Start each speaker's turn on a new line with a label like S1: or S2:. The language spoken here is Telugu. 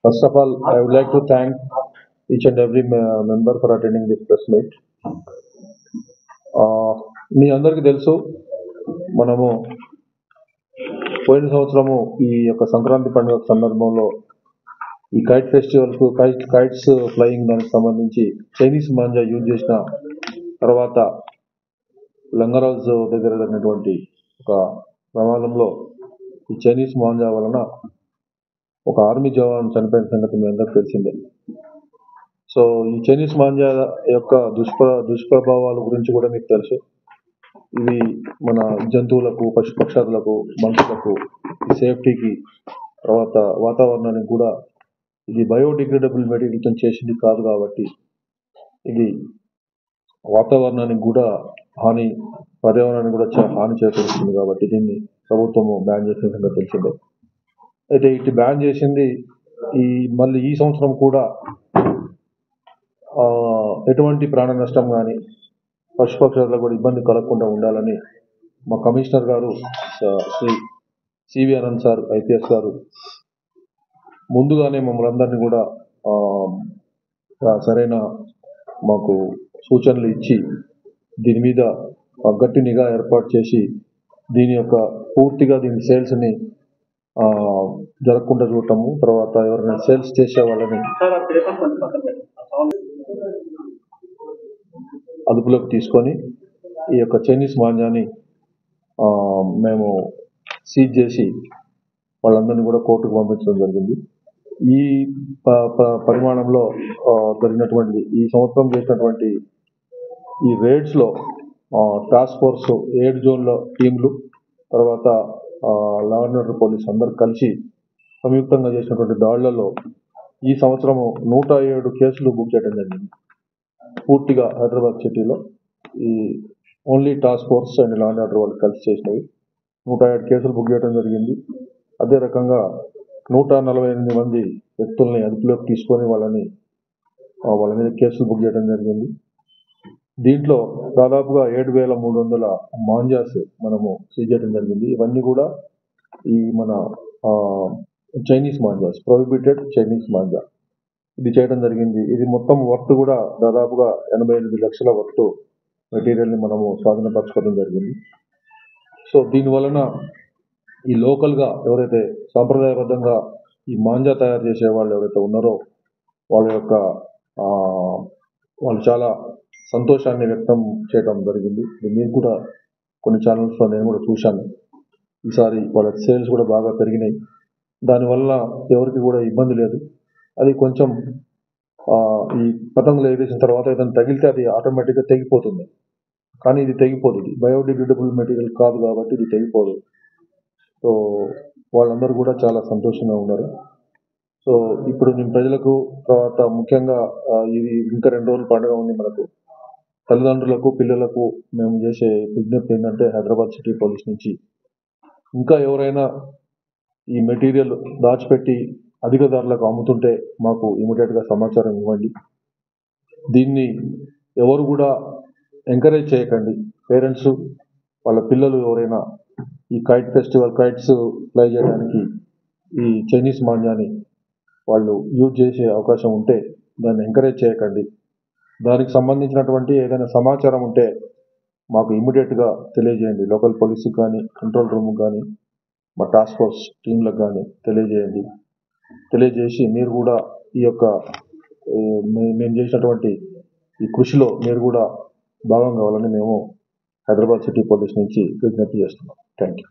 S1: First of all, I would like to thank each and every member for attending this press meet. మీ అందరికీ తెలుసు, మనము పోయిన సంవత్సరము ఈ యొక్క సంక్రాంతి పండుగ సందర్భంలో ఈ కైట్ ఫెస్టివల్కు కైట్స్ ఫ్లయింగ్ దానికి సంబంధించి చైనీస్ మాంజా యూజ్ చేసిన తర్వాత లంగరాజ్ దగ్గర జరిగినటువంటి ఒక ప్రమాదంలో ఈ చైనీస్ మాంజా వలన ఒక ఆర్మీ జవాన్ చనిపోయిన సంగతి మీ అందరికి తెలిసిందే. సో ఈ చైనీస్ మాంజా యొక్క దుష్ప్రభావాల గురించి కూడా మీకు తెలుసు. ఇవి మన జంతువులకు, పశుపక్షాదులకు, మనుషులకు సేఫ్టీకి, తర్వాత వాతావరణానికి కూడా ఇది బయోడిగ్రేడబుల్ మెటీరియల్తో చేసింది కాదు కాబట్టి ఇది వాతావరణానికి కూడా హాని, పర్యావరణానికి కూడా హాని చేకూరుస్తుంది కాబట్టి దీన్ని ప్రభుత్వము బ్యాన్ చేసిన సంగతి తెలిసిందే. అయితే ఇటు బ్యాన్ చేసింది మళ్ళీ ఈ సంవత్సరం కూడా ఎటువంటి ప్రాణ నష్టం కానీ పశుపక్షాలకు కూడా ఇబ్బంది కలగకుండా ఉండాలని మా కమిషనర్ గారు Shri CV Anand sir IPS గారు ముందుగానే మమ్మల్ని అందరినీ కూడా సరైన మాకు సూచనలు ఇచ్చి దీని మీద గట్టి నిఘా ఏర్పాటు చేసి దీని యొక్క పూర్తిగా దీని సేల్స్ని జరగకుండా చూడటము, తర్వాత ఎవరైనా సేల్స్ చేసే వాళ్ళని అదుపులోకి తీసుకొని ఈ యొక్క చైనీస్ మాంజాని మేము సీజ్ చేసి వాళ్ళందరినీ కూడా కోర్టుకు పంపించడం జరిగింది. ఈ పరిమాణంలో జరిగినటువంటి ఈ సంవత్సరం చేసినటువంటి ఈ రేడ్స్లో టాస్క్ ఫోర్స్ 7 జోన్ల టీంలు, తర్వాత లా అండ్ ఆర్డర్ పోలీస్ అందరు కలిసి సంయుక్తంగా చేసినటువంటి దాడులలో ఈ సంవత్సరము 107 కేసులు బుక్ చేయడం జరిగింది. పూర్తిగా హైదరాబాద్ సిటీలో ఈ only task force and law and order వాళ్ళు కలిసి చేసినవి 107 కేసులు బుక్ చేయడం జరిగింది. అదే రకంగా 148 మంది వ్యక్తుల్ని అదుపులోకి తీసుకొని వాళ్ళ మీద కేసులు బుక్ చేయడం జరిగింది. దీంట్లో దాదాపుగా 7,300 మాంజాస్ మనము సీజ్ చేయడం జరిగింది. ఇవన్నీ కూడా ఈ మన చైనీస్ మాంజాస్, ప్రొహిబిటెడ్ చైనీస్ మాంజా ఇది చేయడం జరిగింది. ఇది మొత్తం వర్త్ కూడా దాదాపుగా 88 లక్షల వర్త్ మెటీరియల్ని మనము స్వాధీనపరచుకోవడం జరిగింది. సో దీనివలన ఈ లోకల్గా ఎవరైతే సాంప్రదాయబద్ధంగా ఈ మాంజా తయారు చేసే వాళ్ళు ఎవరైతే ఉన్నారో వాళ్ళు చాలా సంతోషాన్ని వ్యక్తం చేయడం జరిగింది. మీరు కూడా కొన్ని ఛానల్స్లో నేను కూడా చూశాను. ఈసారి వాళ్ళ సేల్స్ కూడా బాగా పెరిగినాయి. దానివల్ల ఎవరికి కూడా ఇబ్బంది లేదు. అది కొంచెం ఈ పతంగులు ఎగరేసిన తర్వాత ఏదైనా తగిలితే అది ఆటోమేటిక్గా తెగిపోతుంది, కానీ ఇది తెగిపోదు. ఇది బయోడిగ్రేడబుల్ మెటీరియల్ కాదు కాబట్టి ఇది తెగిపోదు. సో వాళ్ళందరూ కూడా చాలా సంతోషంగా ఉన్నారు. సో ఇప్పుడు నేను ప్రజలకు, తర్వాత ముఖ్యంగా ఇది ఇంకా 2 రోజుల పండుగ ఉంది మనకు, తల్లిదండ్రులకు, పిల్లలకు మేము చేసే విజ్ఞప్తి ఏంటంటే హైదరాబాద్ సిటీ పోలీస్ నుంచి ఇంకా ఎవరైనా ఈ మెటీరియల్ దాచిపెట్టి అధిక ధరలకు అమ్ముతుంటే మాకు ఇమీడియట్గా సమాచారం ఇవ్వండి. దీన్ని ఎవరు కూడా ఎంకరేజ్ చేయకండి. పేరెంట్స్ వాళ్ళ పిల్లలు ఎవరైనా ఈ కైట్స్ ఫ్లై చేయడానికి ఈ చైనీస్ మాంజాని వాళ్ళు యూజ్ చేసే అవకాశం ఉంటే దాన్ని ఎంకరేజ్ చేయకండి. దానికి సంబంధించినటువంటి ఏదైనా సమాచారం ఉంటే మాకు ఇమీడియట్గా తెలియజేయండి. లోకల్ పోలీసుకి కానీ, కంట్రోల్ రూమ్కి కానీ, మా టాస్క్ ఫోర్స్ టీంలకు కానీ తెలియజేసి మీరు కూడా ఈ యొక్క మేము చేసినటువంటి ఈ కృషిలో మీరు కూడా భాగం కావాలని మేము హైదరాబాద్ సిటీ పోలీస్ నుంచి విజ్ఞప్తి చేస్తున్నాం. Thank you.